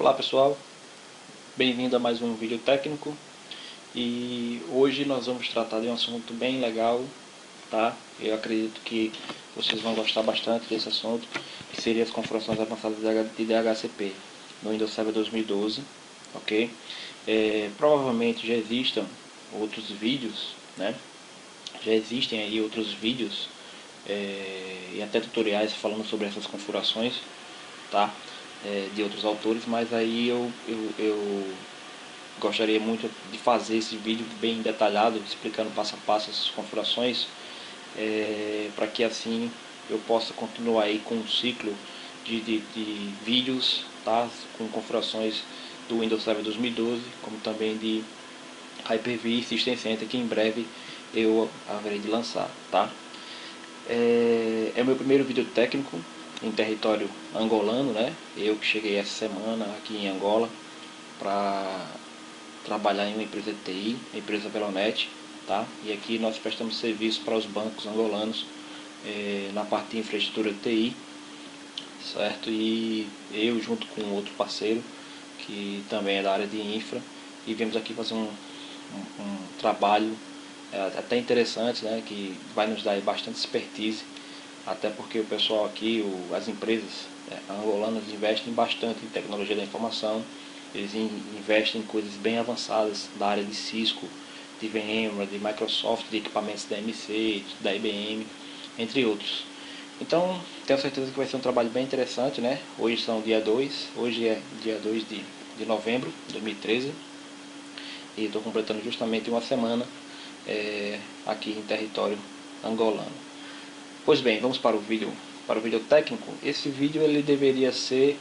Olá pessoal, bem-vindo a mais um vídeo técnico. E hoje nós vamos tratar de um assunto bem legal, tá? Eu acredito que vocês vão gostar bastante desse assunto, que seria as configurações avançadas de DHCP no Windows Server 2012, ok? Provavelmente já existam outros vídeos, né? Já existem aí outros vídeos e até tutoriais falando sobre essas configurações, tá? De outros autores, mas aí eu gostaria muito de fazer esse vídeo bem detalhado, explicando passo a passo essas configurações, para que assim eu possa continuar aí com um ciclo de vídeos, tá? Com configurações do Windows Server 2012, como também de Hyper-V e System Center, que em breve eu haverei de lançar, tá? É o meu primeiro vídeo técnico em território angolano, né? Eu que cheguei essa semana aqui em Angola para trabalhar em uma empresa de TI, a empresa Velonet, tá? E aqui nós prestamos serviço para os bancos angolanos na parte de infraestrutura de TI, certo? E eu junto com outro parceiro que também é da área de infra, e viemos aqui fazer um trabalho até interessante, né, que vai nos dar bastante expertise, até porque o pessoal aqui, as empresas angolanas investem bastante em tecnologia da informação, eles investem em coisas bem avançadas da área de Cisco, de VMware, de Microsoft, de equipamentos da MC, da IBM, entre outros. Então, tenho certeza que vai ser um trabalho bem interessante, né? Hoje são dia 2, hoje é dia 2 de novembro de 2013, e estou completando justamente uma semana aqui em território angolano. Pois bem, vamos para o vídeo técnico. Esse vídeo ele deveria ser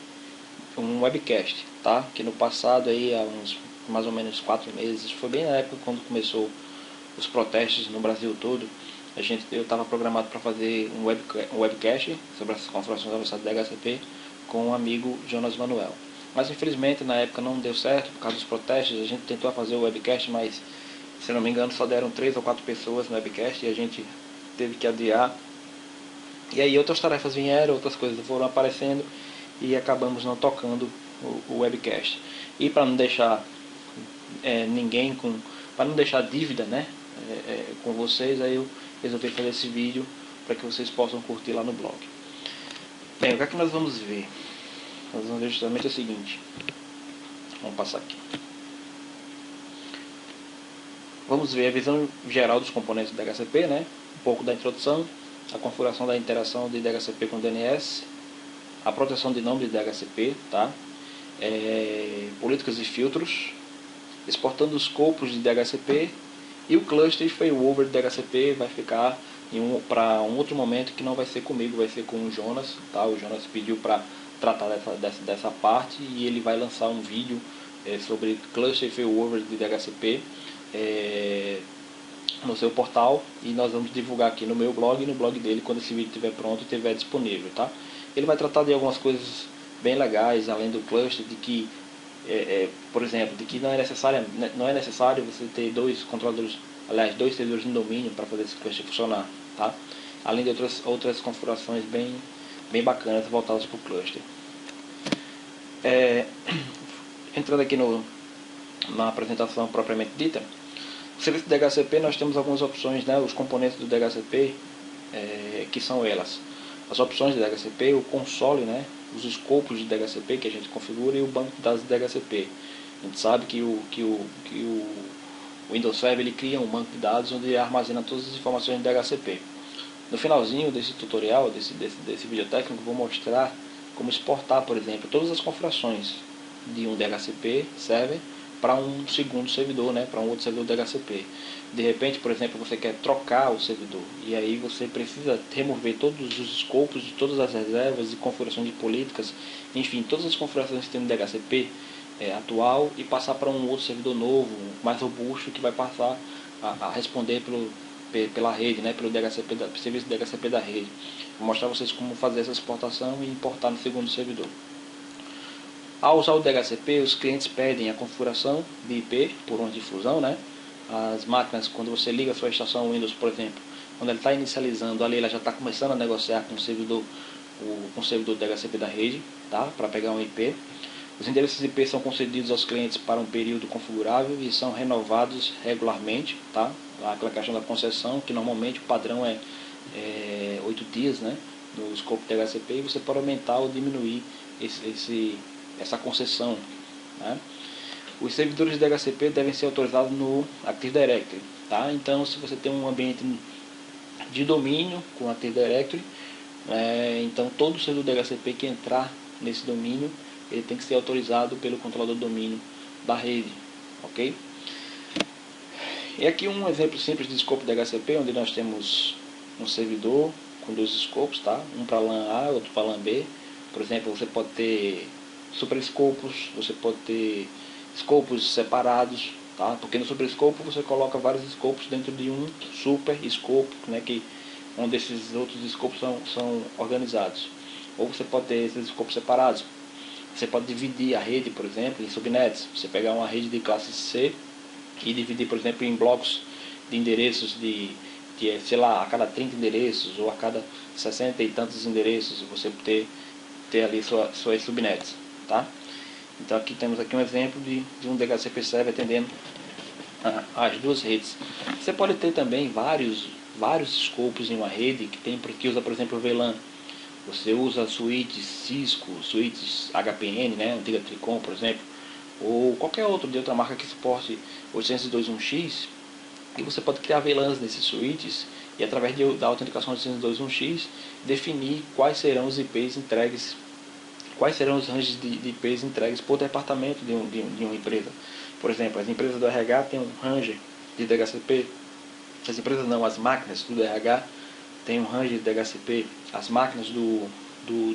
um webcast, tá? Que no passado aí há uns mais ou menos 4 meses, foi bem na época quando começou os protestos no Brasil todo, eu estava programado para fazer um webcast sobre as configurações avançadas da DHCP com um amigo Jonas Manuel. Mas infelizmente na época não deu certo por causa dos protestos. A gente tentou fazer o webcast, mas se não me engano só deram 3 ou 4 pessoas no webcast e a gente teve que adiar. E aí outras tarefas vieram, outras coisas foram aparecendo e acabamos não tocando o webcast. E para não deixar ninguém para não deixar dívida, né, com vocês, aí eu resolvi fazer esse vídeo para que vocês possam curtir lá no blog. Bem, o que é que nós vamos ver? Nós vamos ver justamente o seguinte. Vamos passar aqui. Vamos ver a visão geral dos componentes do DHCP, né? Um pouco da introdução, a configuração da interação de DHCP com DNS, a proteção de nome de DHCP, tá? Políticas e filtros, exportando os escopos de DHCP, e o cluster failover de DHCP vai ficar para um outro momento que não vai ser comigo, vai ser com o Jonas, tá? O Jonas pediu para tratar dessa parte e ele vai lançar um vídeo sobre cluster failover de DHCP no seu portal, e nós vamos divulgar aqui no meu blog e no blog dele quando esse vídeo estiver pronto e estiver disponível, tá? Ele vai tratar de algumas coisas bem legais, além do cluster, de que por exemplo, de que não é necessário você ter dois controladores, aliás, dois servidores no domínio para fazer esse cluster funcionar, tá? Além de outras configurações bem bacanas voltadas para o cluster. Entrando aqui na apresentação propriamente dita, o serviço de DHCP nós temos algumas opções, né? Os componentes do DHCP, que são elas: as opções de DHCP, o console, né? Os escopos de DHCP que a gente configura, e o banco de dados de DHCP. A gente sabe que o Windows Server ele cria um banco de dados onde armazena todas as informações de DHCP. No finalzinho desse tutorial, desse vídeo técnico, vou mostrar como exportar, por exemplo, todas as configurações de um DHCP Server para um segundo servidor, né, para um outro servidor DHCP. De repente, por exemplo, você quer trocar o servidor, e aí você precisa remover todos os escopos de todas as reservas e configuração de políticas, enfim, todas as configurações que tem no DHCP atual, e passar para um outro servidor novo, mais robusto, que vai passar a responder pela rede, né, pelo serviço DHCP da rede. Vou mostrar a vocês como fazer essa exportação e importar no segundo servidor. Ao usar o DHCP, os clientes pedem a configuração de IP por uma difusão, né? As máquinas, quando você liga a sua estação Windows, por exemplo, quando ele está inicializando ali, ela já está começando a negociar com o servidor DHCP da rede, tá? Para pegar um IP. Os endereços IP são concedidos aos clientes para um período configurável e são renovados regularmente, tá? Aquela questão da concessão, que normalmente o padrão é 8 dias, né? No escopo DHCP, e você pode aumentar ou diminuir essa concessão, né? Os servidores de DHCP devem ser autorizados no Active Directory, tá? Então, se você tem um ambiente de domínio com Active Directory, então todo servidor DHCP que entrar nesse domínio, ele tem que ser autorizado pelo controlador de domínio da rede, ok? E aqui um exemplo simples de escopo DHCP, onde nós temos um servidor com 2 escopos, tá? Um para LAN A, outro para LAN B. Por exemplo, você pode ter super escopos, você pode ter escopos separados, tá? Porque no super escopo você coloca vários escopos dentro de um super escopo, né? Onde esses outros escopos são organizados. Ou você pode ter esses escopos separados. Você pode dividir a rede, por exemplo, em subnets. Você pegar uma rede de classe C e dividir, por exemplo, em blocos de endereços sei lá, a cada 30 endereços ou a cada 60 e tantos endereços, você ter ali suas subnets, tá? Então aqui temos aqui um exemplo de um DHCP server atendendo as 2 redes. Você pode ter também vários escopos em uma rede que usa, por exemplo, o VLAN. Você usa suítes Cisco, suítes HPN, né, antiga Tricom, por exemplo, ou qualquer outro de outra marca que suporte 802.1x, e você pode criar VLANs nesses suítes e através da autenticação de 802.1x definir quais serão os IPs entregues, quais serão os ranges de IPs entregues por departamento de uma empresa. Por exemplo, as empresas do RH têm um range de DHCP, as empresas não, as máquinas do RH tem um range de DHCP, as máquinas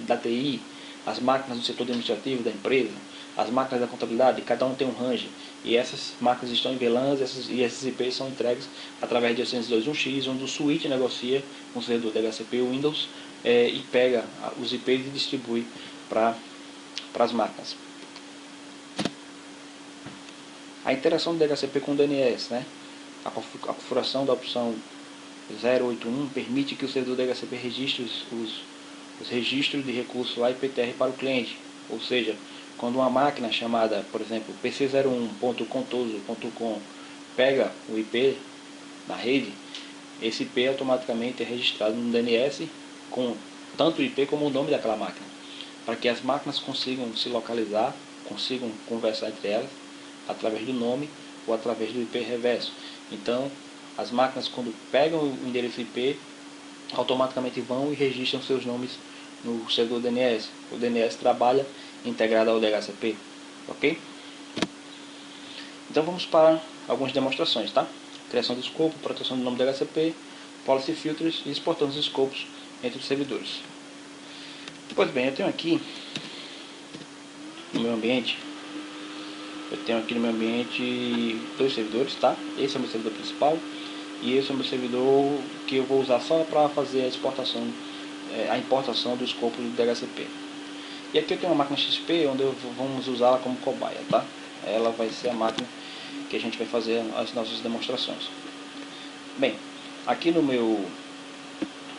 da TI, as máquinas do setor administrativo da empresa, as máquinas da contabilidade, cada um tem um range. E essas máquinas estão em VLANs e esses IPs são entregues através de 802.1x, onde o switch negocia com o servidor DHCP Windows e pega os IPs e distribui para as máquinas. A interação do DHCP com o DNS, né? A configuração da opção 081 permite que o servidor DHCP registre os registros de recurso IPTR para o cliente. Ou seja, quando uma máquina chamada, por exemplo, pc01.contoso.com pega o IP na rede, esse IP automaticamente é registrado no DNS com tanto o IP como o nome daquela máquina, para que as máquinas consigam se localizar, consigam conversar entre elas através do nome ou através do IP reverso. Então, as máquinas, quando pegam o endereço IP, automaticamente vão e registram seus nomes no servidor DNS. O DNS trabalha integrado ao DHCP, ok? Então vamos para algumas demonstrações, tá? Criação do escopo, proteção do nome do DHCP, policy filters e exportando os escopos entre os servidores. Pois bem, eu tenho aqui no meu ambiente, 2 servidores, tá? Esse é o meu servidor principal e esse é o meu servidor que eu vou usar só para fazer a exportação, a importação do escopo do DHCP. E aqui eu tenho uma máquina XP onde vamos usá-la como cobaia, tá? Ela vai ser a máquina que a gente vai fazer as nossas demonstrações. Bem, aqui no meu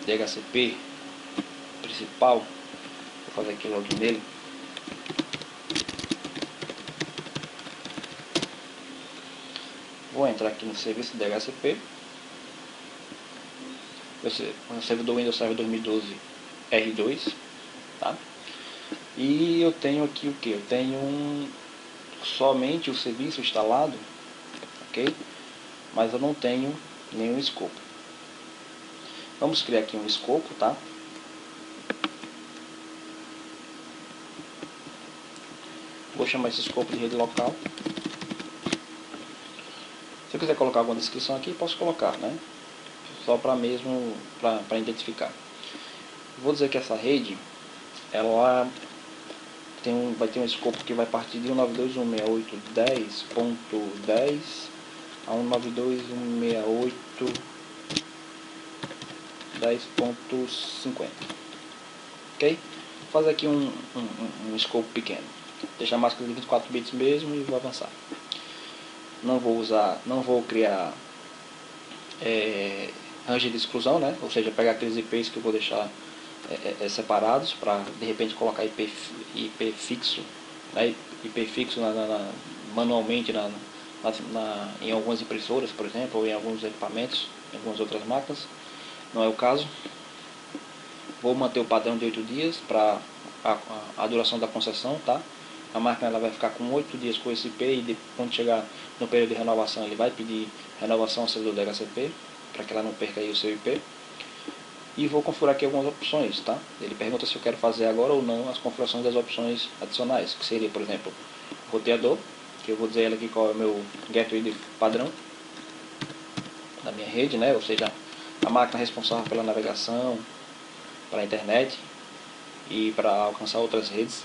DHCP principal, vou fazer aqui o login dele. Vou entrar aqui no serviço DHCP. O servidor Windows Server 2012 R2, tá? E eu tenho aqui o que? Eu tenho somente o serviço instalado, ok? Mas eu não tenho nenhum escopo. Vamos criar aqui um escopo, tá? Vou chamar esse escopo de rede local. Se eu quiser colocar alguma descrição aqui, posso colocar, né? Só para identificar. Vou dizer que essa rede, ela vai ter um escopo que vai partir de 192.168.10.10 a 192.168.10.50. Ok? Vou fazer aqui um escopo pequeno. Deixar a máscara de 24 bits mesmo e vou avançar. Não vou criar range de exclusão, né? Ou seja, pegar aqueles IPs que eu vou deixar separados para de repente colocar IP fixo né, IP fixo manualmente em algumas impressoras, por exemplo, ou em alguns equipamentos, em algumas outras máquinas. Não é o caso. Vou manter o padrão de 8 dias para a duração da concessão, tá? A máquina ela vai ficar com 8 dias com esse IP e quando chegar no período de renovação ele vai pedir renovação ao servidor DHCP para que ela não perca aí o seu IP. E vou configurar aqui algumas opções, tá? Ele pergunta se eu quero fazer agora ou não as configurações das opções adicionais, que seria, por exemplo, roteador, que eu vou dizer aqui qual é o meu gateway de padrão da minha rede, né? Ou seja, a máquina responsável pela navegação, para a internet e para alcançar outras redes.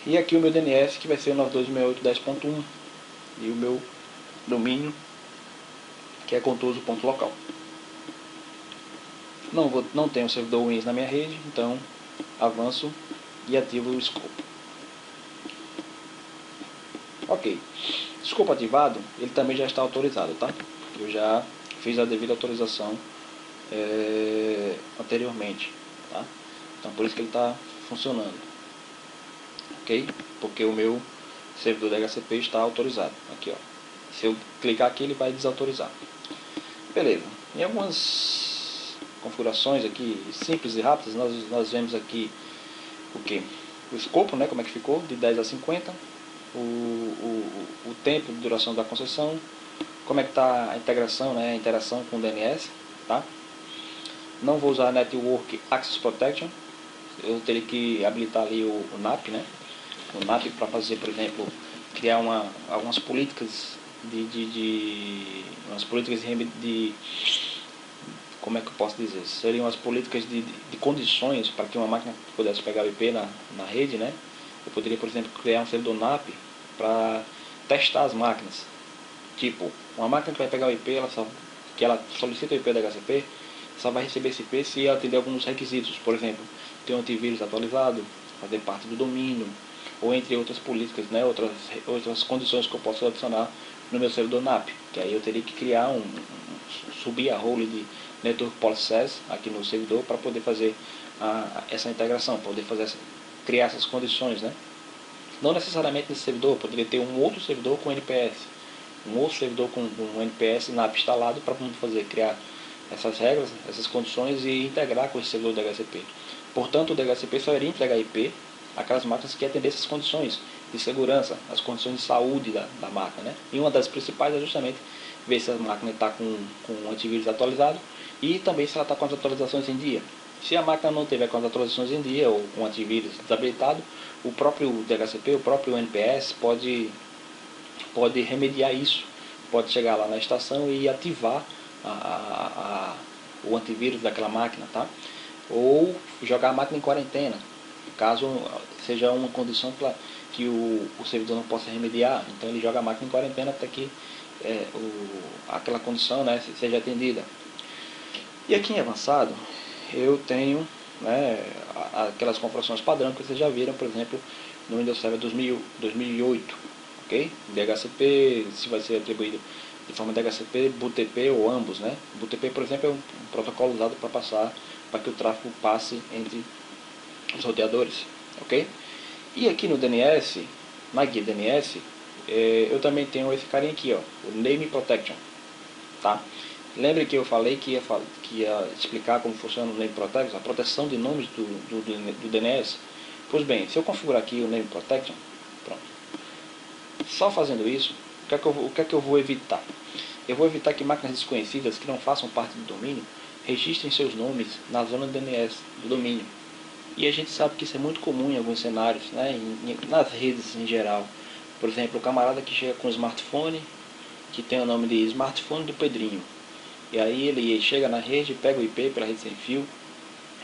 E aqui o meu DNS, que vai ser o 92.168.10.1, e o meu domínio, que é contuso.local. Não tenho servidor Wins na minha rede, então avanço e ativo o escopo. Ok, escopo ativado, ele também já está autorizado, tá? Eu já fiz a devida autorização anteriormente, tá? Então por isso que ele está funcionando, ok? Porque o meu servidor DHCP está autorizado. Aqui, ó. Se eu clicar aqui, ele vai desautorizar. Beleza. Em algumas configurações aqui simples e rápidas, nós vemos aqui o que? O escopo, né? Como é que ficou, de 10 a 50. O tempo de duração da concessão. Como é que está a integração, né? A interação com o DNS, tá? Não vou usar Network Access Protection. Eu teria que habilitar ali o NAP, né? O NAP para fazer, por exemplo, criar algumas políticas umas políticas de como é que eu posso dizer? Seriam as políticas de condições para que uma máquina pudesse pegar o IP na rede, né? Eu poderia, por exemplo, criar um servidor NAP para testar as máquinas. Tipo, uma máquina que vai pegar o IP, que ela solicita o IP da HCP, só vai receber esse IP se atender alguns requisitos. Por exemplo, ter um antivírus atualizado, fazer parte do domínio, ou entre outras políticas, né, outras condições que eu posso adicionar no meu servidor NAP. Que aí eu teria que criar subir a role de Network Policy aqui no servidor para poder fazer essa integração, poder criar essas condições, né? Não necessariamente nesse servidor, poderia ter um outro servidor com NPS, um outro servidor com um NPS NAP instalado para criar essas regras, essas condições e integrar com esse servidor do DHCP. Portanto, o DHCP só iria entregar IP aquelas máquinas que atendessem essas condições de segurança, as condições de saúde da máquina, né? E uma das principais é justamente ver se a máquina está com o antivírus atualizado e também se ela está com as atualizações em dia. Se a máquina não tiver com as atualizações em dia ou com o antivírus desabilitado, o próprio DHCP, o próprio NPS pode remediar isso, pode chegar lá na estação e ativar o antivírus daquela máquina, tá? Ou jogar a máquina em quarentena, caso seja uma condição que o servidor não possa remediar. Então ele joga a máquina em quarentena até que aquela condição, né, seja atendida. E aqui em avançado eu tenho, né, aquelas configurações padrão que vocês já viram, por exemplo, no Windows Server 2008, ok? DHCP, se vai ser atribuído de forma DHCP, BOOTP ou ambos, né? BOOTP, por exemplo, é um protocolo usado para que o tráfego passe entre os roteadores, ok? E aqui no DNS, na guia DNS, eu também tenho esse carinha aqui, ó, o Name Protection, tá? Lembre que eu falei que ia explicar como funciona o Name Protection, a proteção de nomes do DNS. Pois bem, se eu configurar aqui o Name Protection, pronto. Só fazendo isso, o que é que eu vou evitar? Eu vou evitar que máquinas desconhecidas que não façam parte do domínio registrem seus nomes na zona DNS do domínio. E a gente sabe que isso é muito comum em alguns cenários, né? Nas redes em geral. Por exemplo, o camarada que chega com um smartphone, que tem o nome de smartphone do Pedrinho. E aí ele chega na rede, pega o IP pela rede sem fio,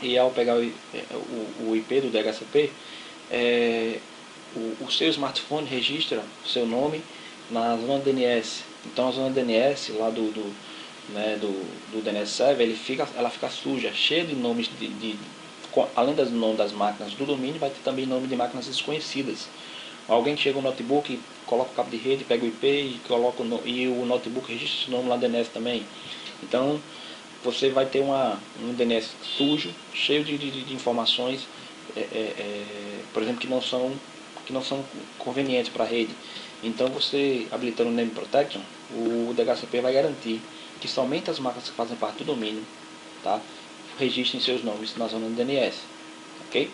e ao pegar o IP do DHCP, o seu smartphone registra o seu nome na zona DNS. Então a zona DNS lá do DNS Server, ela fica suja, cheia de nomes além do nome das máquinas do domínio, vai ter também nome de máquinas desconhecidas. Alguém chega no notebook, coloca o cabo de rede, pega o IP e o notebook registra esse nome lá no DNS também. Então você vai ter um DNS sujo, cheio de informações por exemplo, que não são convenientes para a rede. Então você habilitando o Name Protection, o DHCP vai garantir que somente as máquinas que fazem parte do domínio, tá, registrem seus nomes na zona do DNS, ok?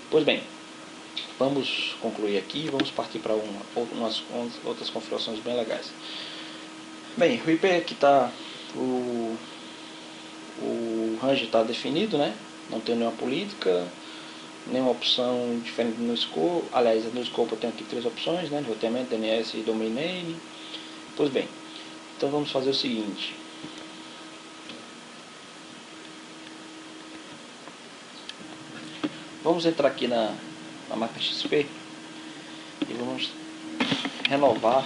Pois bem, vamos concluir aqui e vamos partir para umas outras configurações bem legais. Bem, o IP aqui está, o range está definido, né? Não tem nenhuma política, nenhuma opção diferente no escopo. Aliás, no escopo eu tenho aqui 3 opções, né? Roteamento, DNS e Domain Name. Pois bem, então vamos fazer o seguinte. Vamos entrar aqui na máquina XP e vamos renovar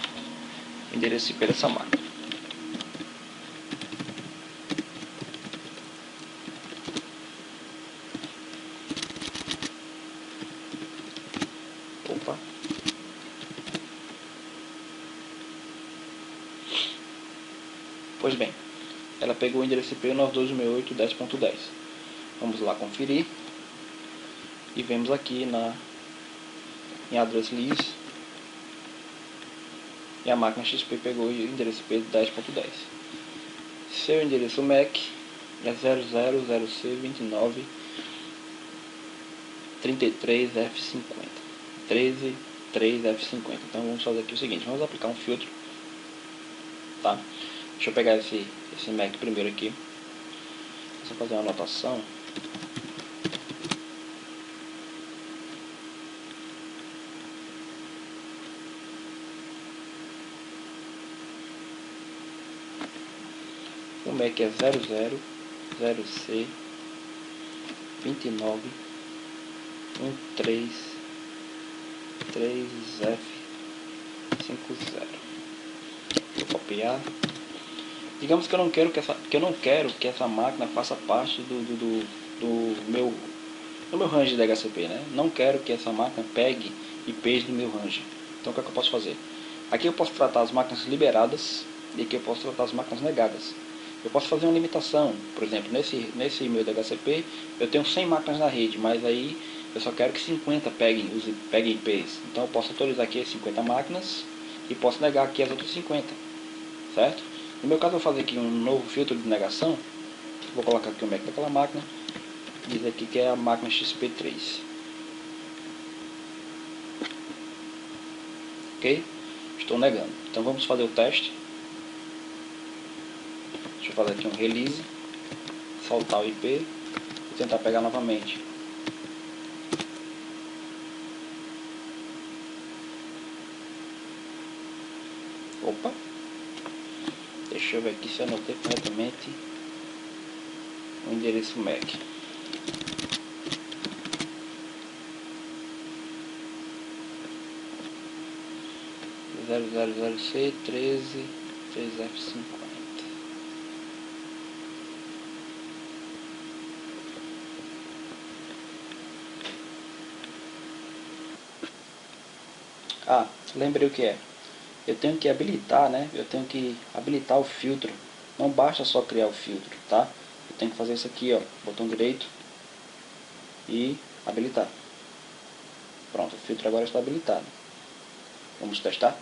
o endereço IP dessa máquina. Opa. Pois bem, ela pegou o endereço IP 92.168.10.10. Vamos lá conferir. E vemos aqui em address list, e a máquina XP pegou o endereço IP 10.10. Seu endereço MAC é 000C2933F50 133F50. Então vamos fazer aqui o seguinte, vamos aplicar um filtro, tá? Deixa eu pegar esse MAC primeiro aqui, só fazer uma anotação. O MAC é 000C2913F50. Vou copiar. Digamos que eu não quero que essa máquina faça parte do meu range de DHCP, né? Não quero que essa máquina pegue IPs do meu range. Então o que é que eu posso fazer? Aqui eu posso tratar as máquinas liberadas e aqui eu posso tratar as máquinas negadas. Eu posso fazer uma limitação, por exemplo, nesse meu DHCP eu tenho 100 máquinas na rede, mas aí eu só quero que 50 peguem IPs. Então eu posso autorizar aqui as 50 máquinas e posso negar aqui as outras 50, certo? No meu caso eu vou fazer aqui um novo filtro de negação. Vou colocar aqui o MAC daquela máquina, diz aqui que é a máquina XP3. Ok? Estou negando. Então vamos fazer o teste. Deixa eu fazer aqui um release, soltar o IP e tentar pegar novamente. Opa! Deixa eu ver aqui se eu anotei corretamente o endereço MAC. C13F50. Ah, lembrei o que é. Eu tenho que habilitar, né? Eu tenho que habilitar o filtro. Não basta só criar o filtro, tá? Eu tenho que fazer isso aqui, ó, botão direito e habilitar. Pronto, o filtro agora está habilitado. Vamos testar.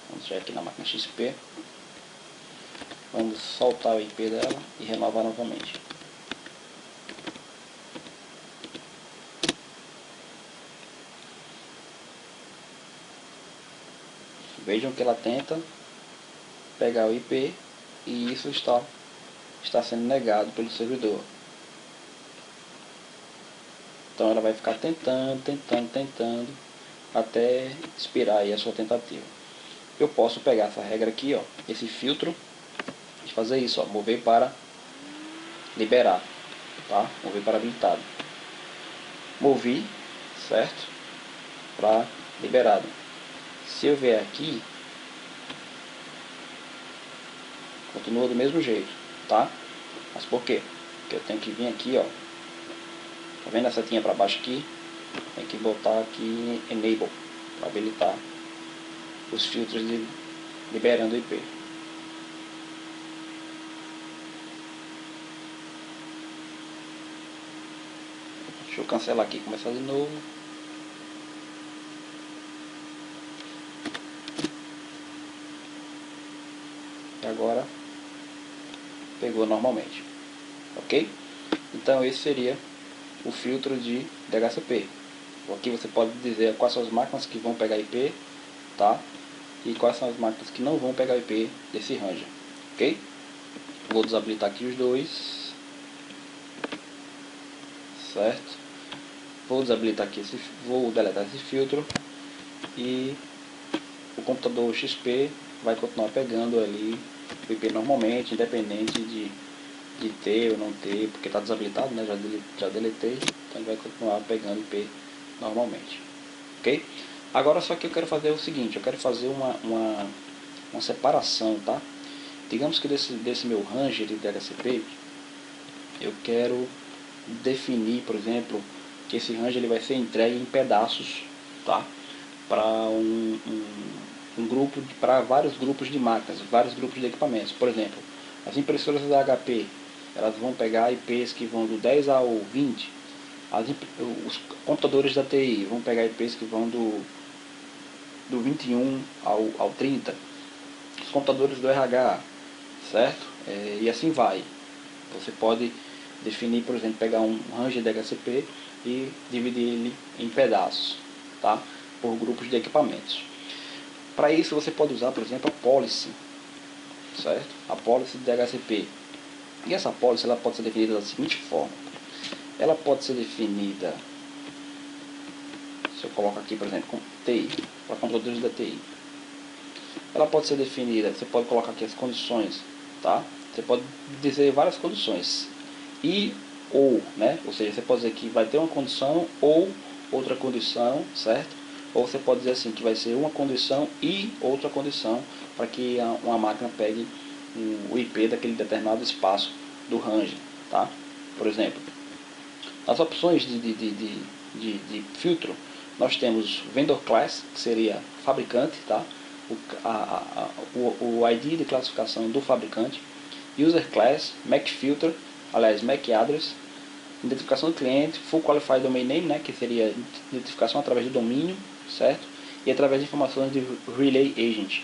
Vamos já aqui na máquina XP. Vamos soltar o IP dela e renovar novamente. Vejam que ela tenta pegar o IP e isso está sendo negado pelo servidor. Então ela vai ficar tentando até expirar aí a sua tentativa. Eu posso pegar essa regra aqui, ó, esse filtro, e fazer isso, ó, mover para liberar, tá? Mover para habilitado. Movi, certo? Para liberado. Se eu vier aqui, continua do mesmo jeito, tá? Mas por quê? Porque eu tenho que vir aqui, ó. Tá vendo a setinha para baixo aqui? Tem que botar aqui Enable para habilitar os filtros de liberando o IP. Deixa eu cancelar aqui e começar de novo. E agora pegou normalmente, ok? Então esse seria o filtro de DHCP. Aqui você pode dizer quais são as máquinas que vão pegar IP, tá? E quais são as máquinas que não vão pegar IP desse Ranger, ok? Vou desabilitar aqui os dois, certo? Vou desabilitar aqui vou deletar esse filtro e o computador XP vai continuar pegando ali o IP normalmente, independente de ter ou não ter, porque está desabilitado, né? Já deletei, então ele vai continuar pegando IP normalmente, ok? Agora só que eu quero fazer o seguinte, eu quero fazer uma separação, tá? Digamos que desse meu Ranger de DHCP, eu quero definir, por exemplo, que esse Ranger ele vai ser entregue em pedaços, tá? Para um grupo, para vários grupos de máquinas, vários grupos de equipamentos. Por exemplo, as impressoras da HP, elas vão pegar IPs que vão do 10 ao 20. Os computadores da TI vão pegar IPs que vão do 21 ao 30. Os computadores do RH, certo? E assim vai. Você pode definir, por exemplo, pegar um Ranger DHCP e dividir ele em pedaços, tá? Por grupos de equipamentos. Para isso você pode usar, por exemplo, a policy, certo? A policy de DHCP. E essa policy ela pode ser definida da seguinte forma. Ela pode ser definida, se eu coloco aqui, por exemplo, com TI, para computadores da TI. Ela pode ser definida, você pode colocar aqui as condições, tá? Você pode dizer várias condições. E ou, né? Ou seja, você pode dizer que vai ter uma condição ou outra condição, certo? Ou você pode dizer assim, que vai ser uma condição e outra condição para que uma máquina pegue o IP daquele determinado espaço do Ranger, tá? Por exemplo, as opções de filtro, nós temos Vendor Class, que seria fabricante, tá? O ID de classificação do fabricante, User Class, MAC Filter, aliás, MAC Address, identificação do cliente, Full Qualified Domain Name, né, que seria identificação através do domínio, certo? E através de informações de Relay Agent.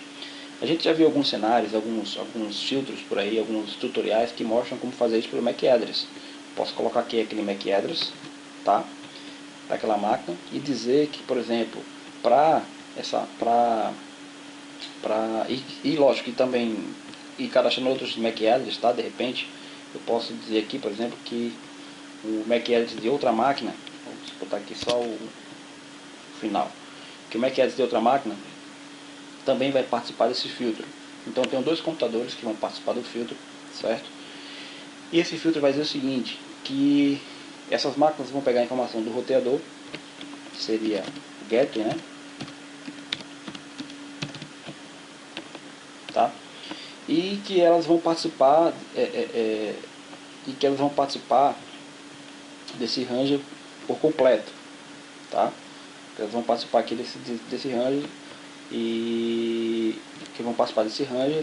A gente já viu alguns cenários, alguns filtros por aí, alguns tutoriais que mostram como fazer isso pelo MAC Address. Posso colocar aqui aquele MAC Address, tá? Para aquela máquina e dizer que, por exemplo, e lógico que também e cadastrando outros MAC Address, tá? De repente eu posso dizer aqui, por exemplo, que o MAC Address de outra máquina, vamos botar aqui só o final, que o MAC Address de outra máquina também vai participar desse filtro. Então eu tenho dois computadores que vão participar do filtro, certo? E esse filtro vai dizer o seguinte, que essas máquinas vão pegar a informação do roteador, que seria o get, né? Tá? E que elas vão participar desse Ranger por completo, tá? Elas vão participar aqui desse Ranger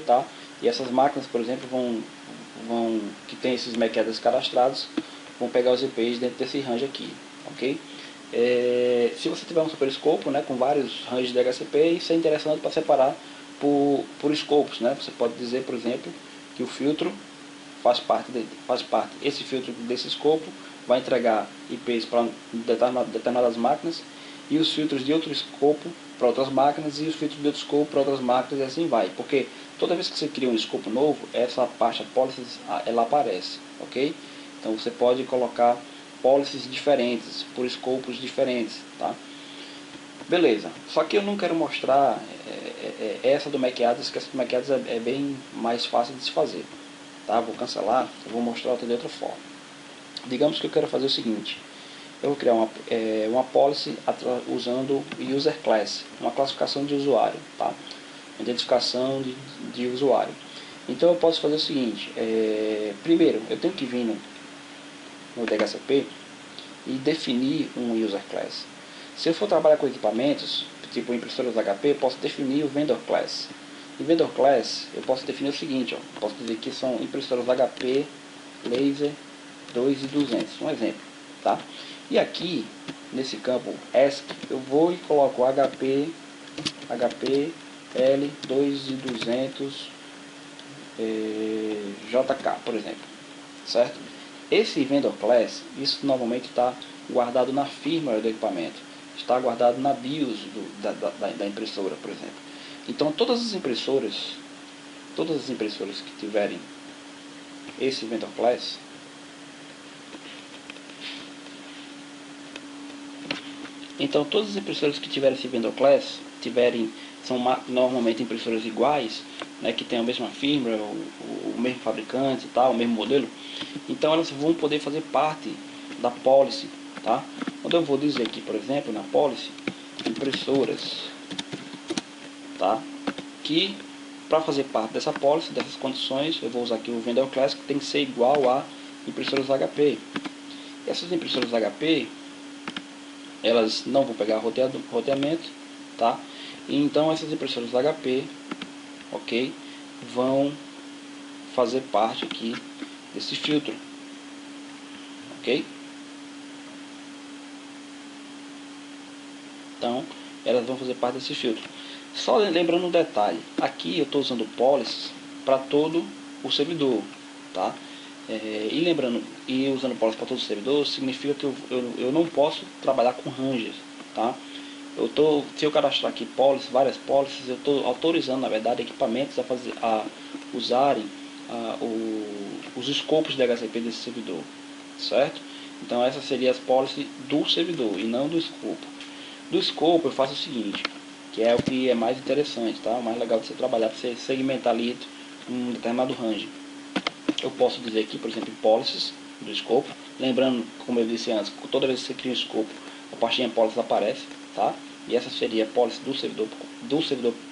tá? E essas máquinas, por exemplo, que tem esses MAC address cadastrados, vão pegar os IPs dentro desse Ranger aqui, ok? Se você tiver um super escopo, né, com vários Rangers de DHCP, isso é interessante para separar por escopos, né? Você pode dizer, por exemplo, que o filtro faz parte, esse filtro desse escopo vai entregar IPs para determinadas máquinas, e os filtros de outro escopo para outras máquinas, e os filtros de outro escopo para outras máquinas, e assim vai. Porque toda vez que você cria um escopo novo, essa pasta policies ela aparece, ok? Então você pode colocar policies diferentes, por escopos diferentes, tá? Beleza, só que eu não quero mostrar essa do MAC Address, que essa do MAC Address é bem mais fácil de se fazer, tá? Vou cancelar, eu vou mostrar outra de outra forma. Digamos que eu quero fazer o seguinte, eu vou criar uma policy usando User Class, uma classificação de usuário, tá? Identificação de usuário. Então eu posso fazer o seguinte, primeiro eu tenho que vir no DHCP e definir um User Class. Se eu for trabalhar com equipamentos, tipo impressoras HP, eu posso definir o Vendor Class. Em Vendor Class, eu posso definir o seguinte, ó, posso dizer que são impressoras HP, Laser 2200, um exemplo, tá? E aqui, nesse campo ESC, eu vou e coloco HP L2200 JK, por exemplo, certo? Esse vendor class, isso normalmente está guardado na firmware do equipamento, está guardado na BIOS da impressora, por exemplo. Então todas as impressoras que tiverem esse vendor class, esse vendor class são normalmente impressoras iguais, né, que tem a mesma firmware, o mesmo fabricante e tal, o mesmo modelo. Então elas vão poder fazer parte da policy, tá? Quando eu vou dizer aqui, por exemplo, na policy, impressoras, tá? Que para fazer parte dessa policy, dessas condições, eu vou usar aqui o vendor class, que tem que ser igual a impressoras HP. Essas impressoras HP, elas não vão pegar roteamento, tá? E então essas impressoras HP, ok, vão fazer parte aqui desse filtro, ok? Então elas vão fazer parte desse filtro. Só lembrando um detalhe, aqui eu estou usando policy para todo o servidor, tá? E lembrando, e usando policy para todo o servidor significa que eu não posso trabalhar com rangers, tá? Se eu cadastrar aqui policy, várias policies, eu estou autorizando, na verdade, equipamentos a usarem os escopos de DHCP desse servidor, certo? Então essas seriam as policies do servidor e não do escopo. Do escopo eu faço o seguinte, que é o que é mais interessante, tá? O mais legal de você trabalhar, para você segmentar ali um determinado range. Eu posso dizer aqui, por exemplo, policies do escopo. Lembrando, como eu disse antes, toda vez que você cria um escopo, a pastinha policies aparece, tá? E essa seria a policy do servidor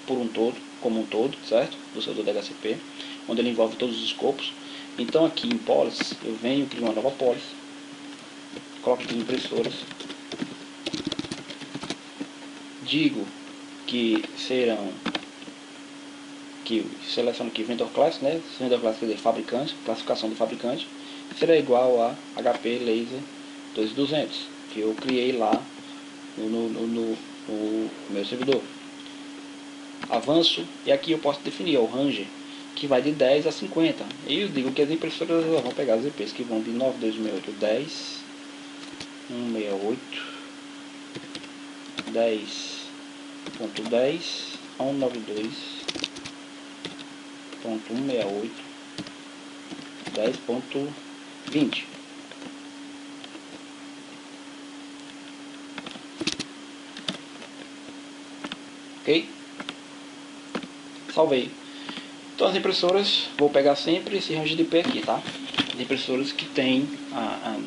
por um todo, como um todo, certo? Do servidor DHCP, onde ele envolve todos os escopos. Então aqui em policies, eu venho criar uma nova policy, coloco aqui impressoras, digo que seleciono aqui vendor class, né? Vendor class quer dizer fabricante, classificação do fabricante, será igual a HP Laser 2200, que eu criei lá no meu servidor. Avanço, e aqui eu posso definir o range, que vai de 10 a 50. E eu digo que as impressoras vão pegar as IPs que vão de 9268 10 168 10.10 a 192.168 10.20. Ok? Salvei. Então as impressoras, vou pegar sempre esse range de IP aqui, tá? As impressoras que tem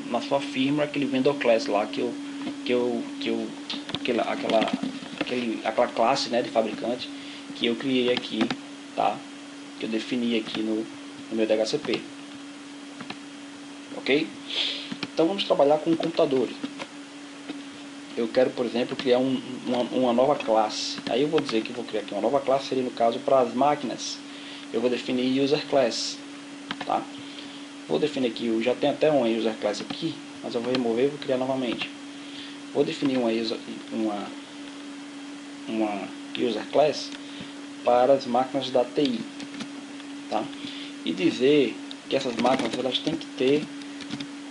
na sua firmware aquele vendor class lá aquela classe, né, de fabricante que eu criei aqui, tá? Que eu defini aqui no meu DHCP. Ok? Então vamos trabalhar com computadores. Eu quero, por exemplo, criar uma nova classe. Aí eu vou dizer que vou criar aqui uma nova classe, seria no caso para as máquinas. Eu vou definir user class, tá? Vou definir aqui, eu já tenho até uma user class aqui, mas eu vou remover e vou criar novamente. Vou definir uma user class para as máquinas da TI, tá? E dizer que essas máquinas elas têm que ter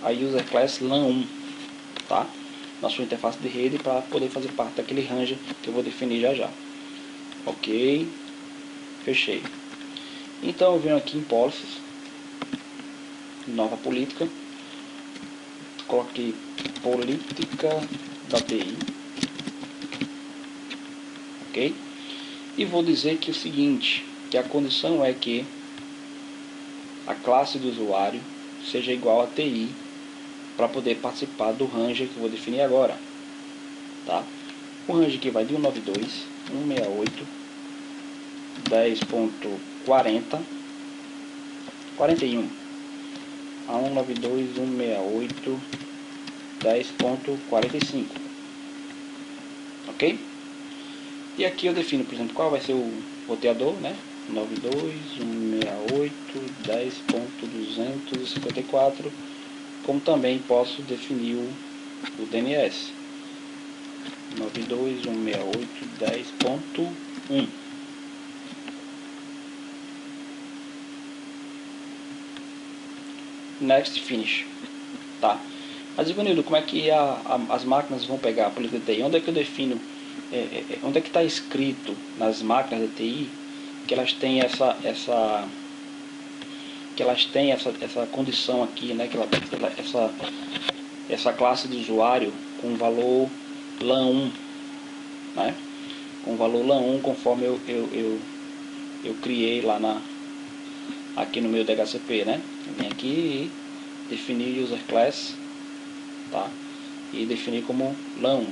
a user class LAN 1, tá? Na sua interface de rede, para poder fazer parte daquele range que eu vou definir já. Ok, fechei. Então eu venho aqui em policies, nova política, coloquei política da TI, ok? E vou dizer que o seguinte, que a condição é que a classe do usuário seja igual a TI para poder participar do range que eu vou definir agora, tá? O range que vai de 192.168 10.40 41 a 192.168 10.45, ok? E aqui eu defino, por exemplo, qual vai ser o roteador, né? 92.168 10.254, como também posso definir o DNS 92.168.10.1. Next, finish, tá? Mas Ivanildo, como é que as máquinas vão pegar a política de TI? Onde é que eu defino, onde é que está escrito nas máquinas de TI que elas têm essa condição aqui, né? Que essa classe de usuário com valor LAN 1, né? Com valor LAN 1 conforme eu criei lá aqui no meu DHCP, né? Eu vim aqui e definir user class, tá? E definir como LAN 1. O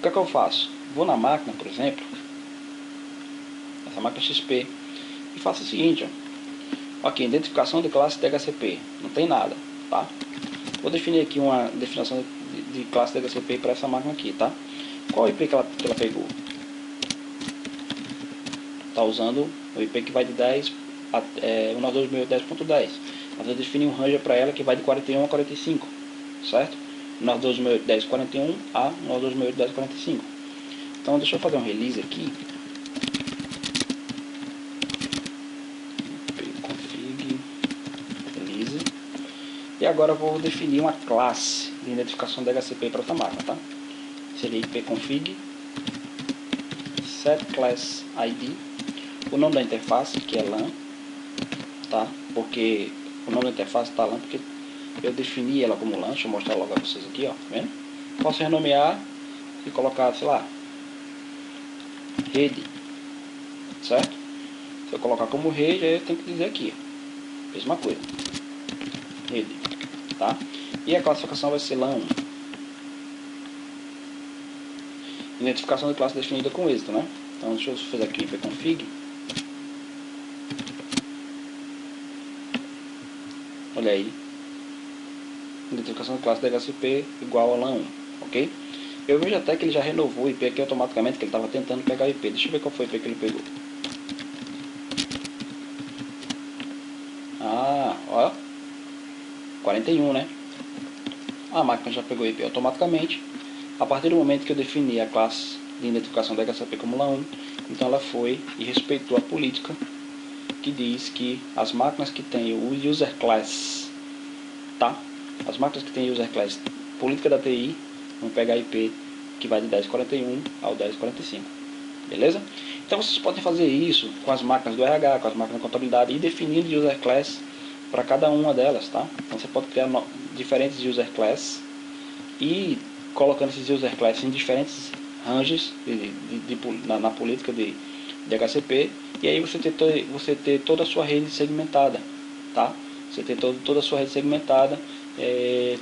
que é que eu faço? Vou na máquina, por exemplo, essa máquina XP, e faço o seguinte, ó. Aqui, identificação de classe DHCP, não tem nada, tá? Vou definir aqui uma definição de classe DHCP para essa máquina aqui, tá? Qual o IP que ela pegou? Tá usando o IP que vai de 10 a 192.10.10. Mas eu defini um range para ela que vai de 41 a 45, certo? 192.10.41 a 192.10.45. Então deixa eu fazer um release aqui. Config release. E agora eu vou definir uma classe de identificação de DHCP para essa máquina, tá? Seria ipconfig setClassID, o nome da interface, que é LAN, tá? Porque o nome da interface está LAN porque eu defini ela como LAN. Deixa eu mostrar logo a vocês aqui, ó, tá vendo? Posso renomear e colocar, sei lá, rede, certo? Se eu colocar como rede, aí eu tenho que dizer aqui, mesma coisa, rede, tá? E a classificação vai ser LAN 1. Identificação de classe definida com êxito, né? Então deixa eu fazer aqui ipconfig. Olha aí, identificação de classe DHCP igual a LAN 1, ok? Eu vejo até que ele já renovou o IP aqui automaticamente, que ele estava tentando pegar o IP. Deixa eu ver qual foi o IP que ele pegou. Ah, ó, 41, né? A máquina já pegou o IP automaticamente. A partir do momento que eu defini a classe de identificação da DHCP como LAN 1, então ela foi e respeitou a política que diz que as máquinas que têm o user class, tá? As máquinas que têm user class política da TI vão pegar IP que vai de 10.41 ao 10.45, beleza? Então vocês podem fazer isso com as máquinas do RH, com as máquinas de contabilidade e definindo user class para cada uma delas, tá? Então você pode criar diferentes user class e colocando esses user class em diferentes ranges na política de DHCP, e aí você ter toda a sua rede segmentada, tá? Você ter toda a sua rede segmentada,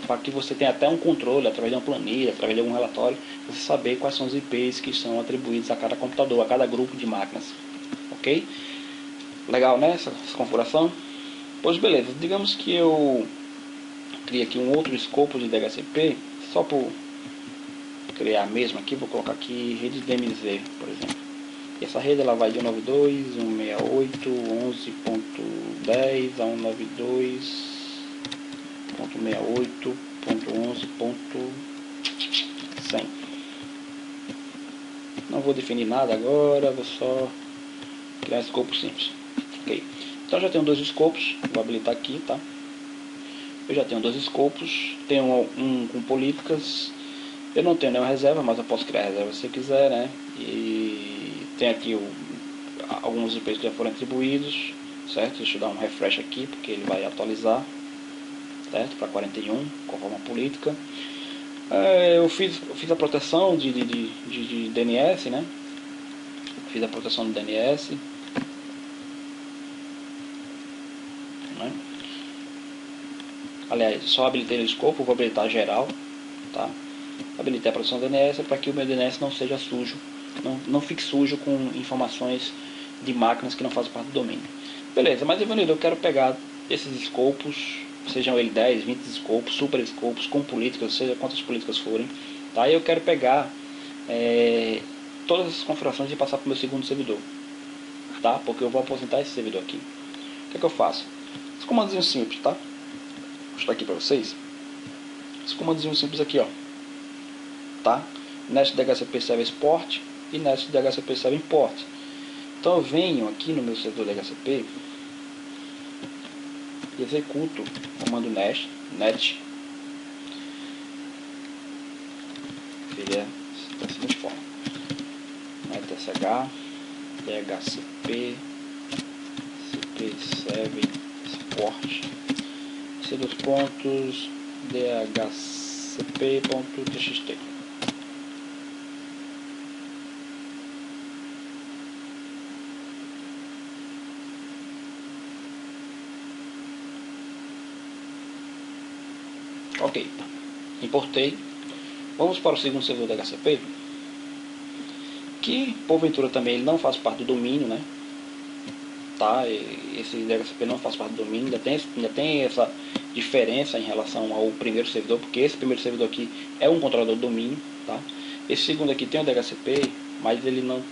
para que você tenha até um controle através de uma planilha, através de algum relatório, você saber quais são os IPs que são atribuídos a cada computador, a cada grupo de máquinas, ok? Legal, né, essa configuração? Pois beleza, digamos que eu crie aqui um outro escopo de DHCP, só por criar mesmo aqui, vou colocar aqui rede DMZ, por exemplo. E essa rede ela vai de 192.168.11.10 a 192.168.11.100. Não vou definir nada agora, vou só criar um escopo simples. Ok. Então já tenho dois escopos, vou habilitar aqui, tá? Eu já tenho dois escopos, tenho um com políticas. Eu não tenho nenhuma reserva, mas eu posso criar reserva se eu quiser, né? E tem aqui alguns IPs que já foram atribuídos, certo? Deixa eu dar um refresh aqui, porque ele vai atualizar, certo? Para 41, conforme a política. Eu fiz a proteção de DNS, né? Fiz a proteção do DNS. Né? Aliás, só habilitei o escopo, vou habilitar geral, tá? Habilitei a proteção do DNS para que o meu DNS não seja sujo, não fique sujo com informações de máquinas que não fazem parte do domínio. Beleza, mas Ivanildo, eu quero pegar esses escopos, sejam eles 10, 20 escopos, super escopos, com políticas, seja quantas políticas forem, tá? E eu quero pegar todas essas configurações e passar para o meu segundo servidor, tá? Porque eu vou aposentar esse servidor aqui. O que eu faço? Os comandos simples, tá? Vou mostrar aqui para vocês. Os comandos simples aqui, ó. tá? Nest DHCP Server Export e Nest DHCP Server Import. Então eu venho aqui no meu servidor DHCP e executo o comando net seria da seguinte forma: netsh DHCP CP Server Export c2 dhcp.txt. Ok, importei. Vamos para o segundo servidor da DHCP, que porventura também ele não faz parte do domínio, né? Tá? Esse DHCP não faz parte do domínio, ainda tem essa diferença em relação ao primeiro servidor, porque esse primeiro servidor aqui é um controlador do domínio, tá? Esse segundo aqui tem o DHCP, mas ele não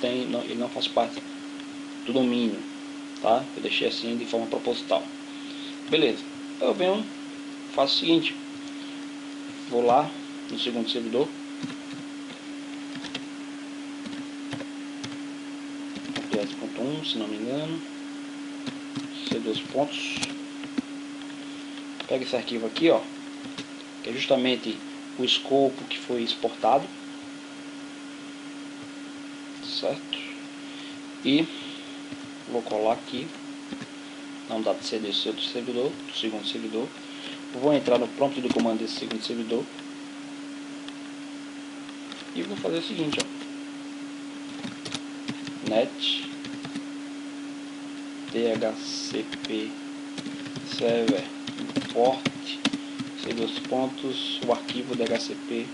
faz parte do domínio, tá? Eu deixei assim de forma proposital. Beleza, eu venho, faço o seguinte: vou lá no segundo servidor, .1, se não me engano, C2 pontos, pega esse arquivo aqui, ó, que é justamente o escopo que foi exportado, certo? E vou colar aqui na unidade de CD do outro servidor, do segundo servidor. Vou entrar no prompt do comando desse segundo servidor e vou fazer o seguinte, ó: net dhcp server import c2 pontos o arquivo dhcp.txt.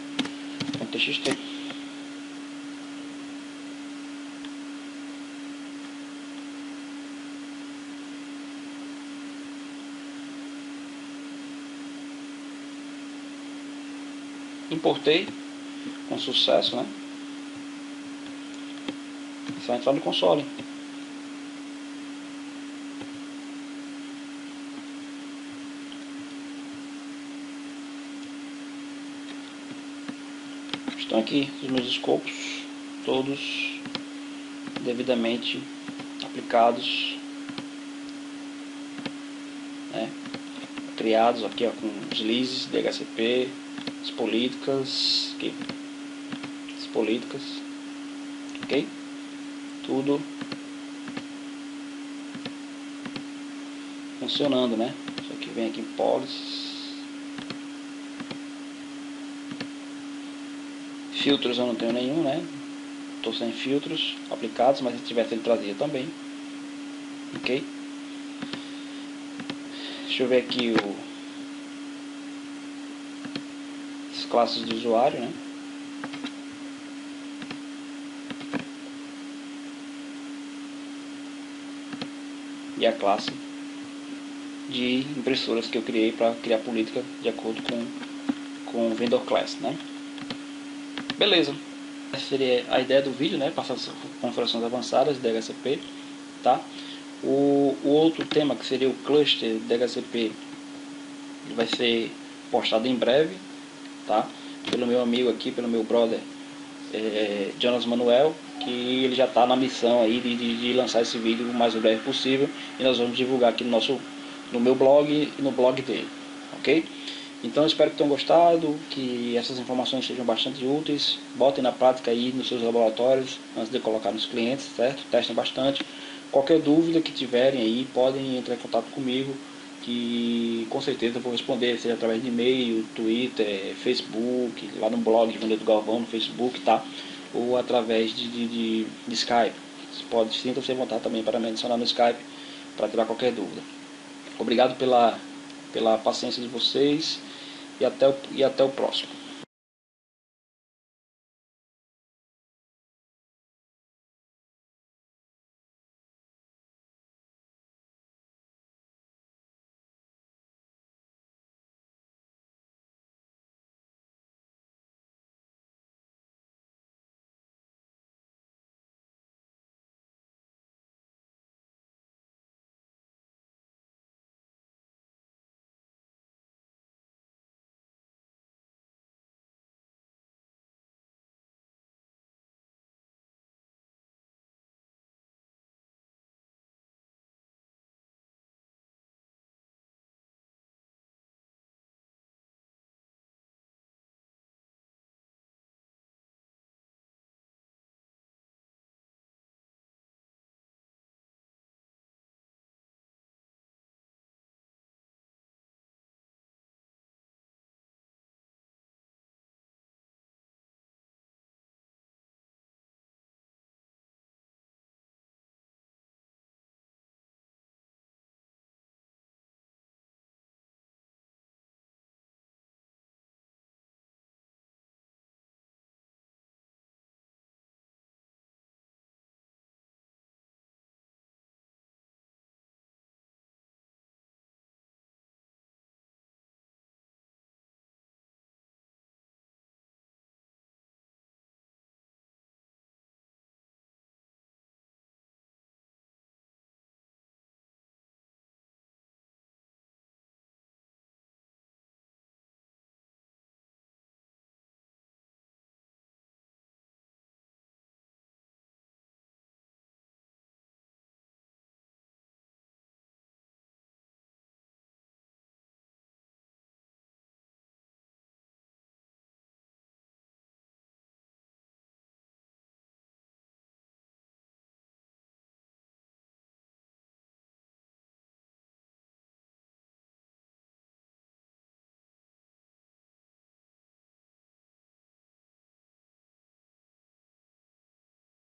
Importei com sucesso, né? Só entrar no console. Estão aqui os meus escopos, todos devidamente aplicados, né? Criados aqui, ó, com os leases DHCP, as políticas, aqui, as políticas, ok? Tudo funcionando, né? Só que vem aqui em policies. Filtros eu não tenho nenhum, né? Estou sem filtros aplicados, mas se tivesse ele trazia também, ok? Deixa eu ver aqui as classes do usuário, né? E a classe de impressoras que eu criei para criar política de acordo com o vendor class, né? Beleza. Essa seria a ideia do vídeo, né? Passar as configurações avançadas de DHCP, tá? O outro tema, que seria o cluster DHCP, vai ser postado em breve, tá? Pelo meu amigo aqui, pelo meu brother Jonas Manuel, que ele já está na missão aí de lançar esse vídeo o mais breve possível, e nós vamos divulgar aqui no meu blog e no blog dele, ok? Então eu espero que tenham gostado, que essas informações sejam bastante úteis. Botem na prática aí nos seus laboratórios antes de colocar nos clientes, certo? Testem bastante. Qualquer dúvida que tiverem aí, podem entrar em contato comigo, que com certeza eu vou responder, seja através de e-mail, Twitter, Facebook, lá no blog de Vendedor Galvão, no Facebook, tá? Ou através de Skype. Você pode, sinta-se à vontade também para me adicionar no Skype para tirar qualquer dúvida. Obrigado pela paciência de vocês e até o próximo.